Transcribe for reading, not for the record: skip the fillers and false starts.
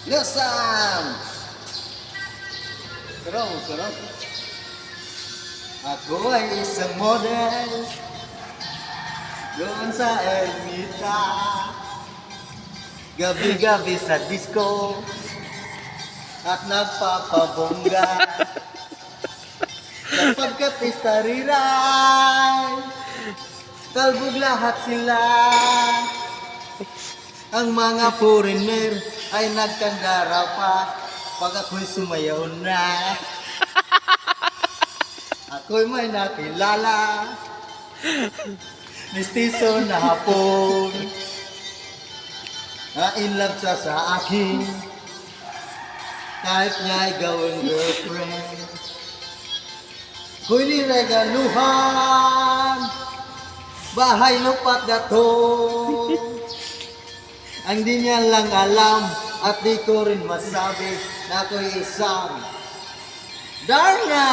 Lusam! Sarap. Ako ay isang model doon sa Ermita. Gabi-gabi sa disco at nagpapabongga. Kapag kapista riray, talbog lahat sila. Ang mga foreigner ay nagkandara pa pag ako'y sumayaw na. Ako'y may nakilala, mistiso na hapon, na in love siya sa akin, kahit niya'y gawin girlfriend. Ako'y niregaluhan, bahay lupa't gato. Ang di niya lang alam at di ko rin masabi na ako'y isang Darna!